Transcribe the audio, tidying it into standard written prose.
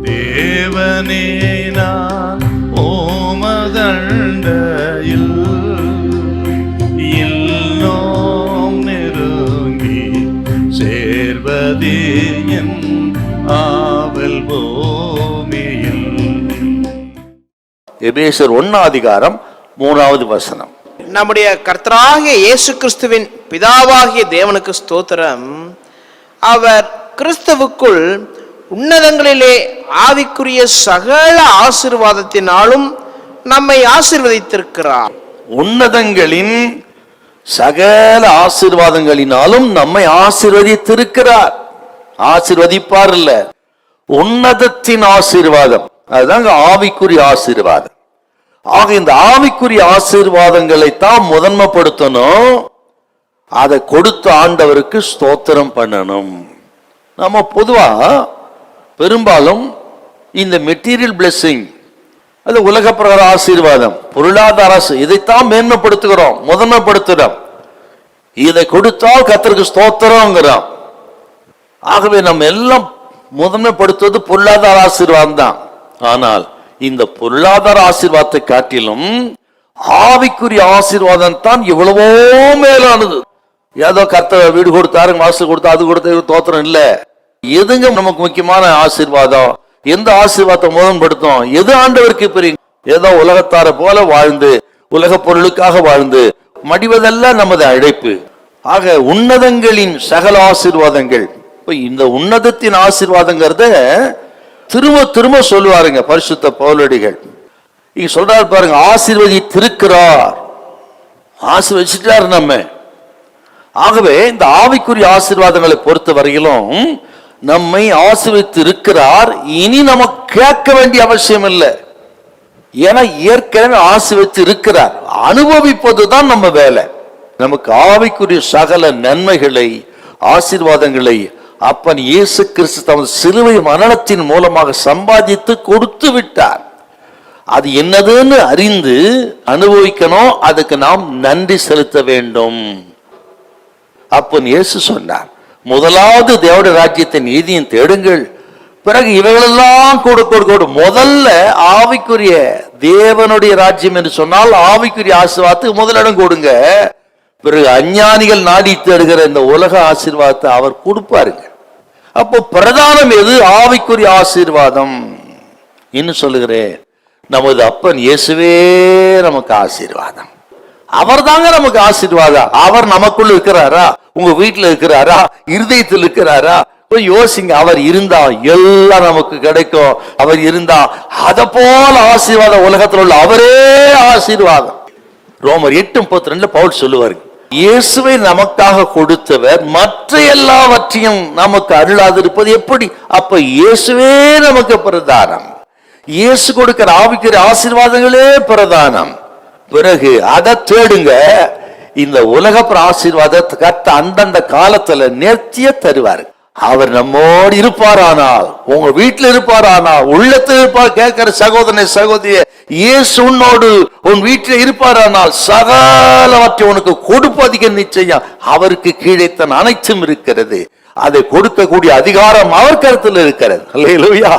தேவனே நான் ஓமதண்டையில் இல்லோம் நெருங்கி சேர்வதே என் ஆவல் பூமியில். எபேசியர் 1:3 நம்முடைய கர்த்தராகிய இயேசு கிறிஸ்துவின் பிதாவாகிய தேவனுக்கு ஸ்தோத்திரம். அவர் கிறிஸ்துவுக்குள் உன்னதங்களிலே ஆவிக்குரிய சகல ஆசீர்வாதத்தினாலும் நம்மை ஆசீர்வதித்திருக்கிறார். உன்னதங்களின் சகல ஆசீர்வாதங்களினாலும் நம்மை ஆசீர்வதித்திருக்கிறார். ஆசீர்வதிப்பார் இல்ல, உன்னதத்தின் ஆசீர்வாதம். அதுதாங்க ஆவிக்குரிய ஆசீர்வாதம். ஆக இந்த ஆவிக்குரிய ஆசீர்வாதங்களை தான் முதன்மைப்படுத்தணும். அதை கொடுத்த ஆண்டவருக்கு ஸ்தோத்திரம் பண்ணணும். நம்ம பொதுவா பெரும்பாலும் இந்த மெட்டீரியல் பிளெஸிங், அது உலக பிரகார ஆசீர்வாதம், பொருளாதார இதைத்தான் மேன்மைப்படுத்துகிறோம், முதன்மைப்படுத்துகிறோம். இதை கொடுத்தால் கர்த்தருக்கு ஸ்தோத்திரங்கிறோம். ஆகவே நம்ம எல்லாம் முதன்மைப்படுத்துவது பொருளாதார ஆசீர்வாதம் தான். ஆனால் இந்த பொருளாதார ஆசீர்வாதத்தை காட்டிலும் ஆவிக்குரிய ஆசீர்வாதம் தான் எவ்வளவோ மேலானது. ஏதோ கர்த்தர் வீடு கொடுத்தாரு, வாசல் கொடுத்தா, அது கொடுத்த தோத்திரம் இல்ல. எதுங்க நமக்கு முக்கியமான ஆசீர்வாதம்? எந்த ஆசீர்வாதத்தை முதன்படுத்தும்? எது ஆண்டவருக்கு பெரிய? ஏதோ உலகத்தார போல வாழ்ந்து உலக பொருளுக்காக வாழ்ந்து மடிவதெல்லாம் நமது அழைப்பு. ஆக உன்னதங்களின் சகல ஆசீர்வாதங்கள், இந்த உன்னதத்தின் ஆசீர்வாதங்கிறத திரும்ப திரும்ப சொல்லுவாருங்க பரிசுத்த பவுலடிகள். இங்க சொல்றாரு பாருங்க, ஆசீர்வதித்திருக்கிறார், ஆசீர்வதிச்சிட்டார் நம்ம. ஆகவே இந்த ஆவிக்குரிய ஆசீர்வாதங்களை பொறுத்த வரையிலும் நம்மை ஆசீர்வதித்து இருக்கிறார். இனி நம்ம கேட்க வேண்டிய அவசியம் இல்லை. ஏன்னா ஏற்கனவே ஆசீர்வதித்து இருக்கிறார். அனுபவிப்பதுதான் நம்ம வேலை. நமக்கு ஆவிக்குரிய சகல நன்மைகளை ஆசீர்வாதங்களை அப்பன் இயேசு கிறிஸ்து தமது சிலுவை மரணத்தின் மூலமாக சம்பாதித்து கொடுத்து விட்டார். அது என்னதுன்னு அறிந்து அனுபவிக்கணும். அதுக்கு நாம் நன்றி செலுத்த வேண்டும். அப்பன் இயேசு சொன்னார், முதலாவது தேவனுடைய ராஜ்யத்தின் நீதியும் தேடுங்கள், பிறகு இவைகளெல்லாம் கொடுக்க. முதல்ல ஆவிக்குரிய தேவனுடைய ராஜ்யம் என்று சொன்னால் ஆவிக்குரிய ஆசீர்வாதத்துக்கு முதலிடம் கொடுங்க. பிறகு அஞ்ஞானிகள் நாடி தேடுகிற இந்த உலக ஆசீர்வாதத்தை அவர் கொடுப்பாருங்க. அப்போ பிரதானம் எது? ஆவிக்குரிய ஆசீர்வாதம். இன்னும் சொல்லுகிறேன், நமது அப்பன் இயேசுவே நமக்கு ஆசீர்வாதம். அவர் தாங்க நமக்கு ஆசீர்வாதம். அவர் நமக்குள்ள இருக்கிறாரா? உங்க வீட்டுல இருக்கிறாரா? இருதயத்தில் இருக்கிறாரா? யோசிங்க. அவர் இருந்தா எல்லாம் நமக்கு கிடைக்கும். அவர் இருந்தா அத போல ஆசீர்வாதம் உலகத்தில் உள்ள அவரே ஆசீர்வாதம். ரோமர் 8:32 பவுல் சொல்லுவாரு, இயேசுவை நமக்காக கொடுத்தவர் மற்ற எல்லாவற்றையும் நமக்கு அருளாது இருப்பது எப்படி? அப்ப இயேசுவே நமக்கு பிரதானம். இயேசு கொடுக்கிற ஆவிக்குரிய ஆசீர்வாதங்களே பிரதானம். பிறகு அதை தேடுங்க. இந்த உலக ஆசீர்வாதத்தை கர்த்த அந்தந்த காலத்துல நேர்த்திய தருவார். அவர் நம்மோடு இருப்பாரானால், உங்க வீட்டுல இருப்பாரானால், உள்ளத்தில் இருப்பார். கேட்கிற சகோதரனை சகோதரிய, இயேசு உன்னோடு உன் வீட்டில் இருப்பாரானால் சகலவற்றை உனக்கு கொடுப்பதிக நிச்சயம். அவருக்கு கீழே தன் அனைத்தும் இருக்கிறது. அதை கொடுக்கக்கூடிய அதிகாரம் அவர் கருத்தில் இருக்கிறது. அல்லேலூயா.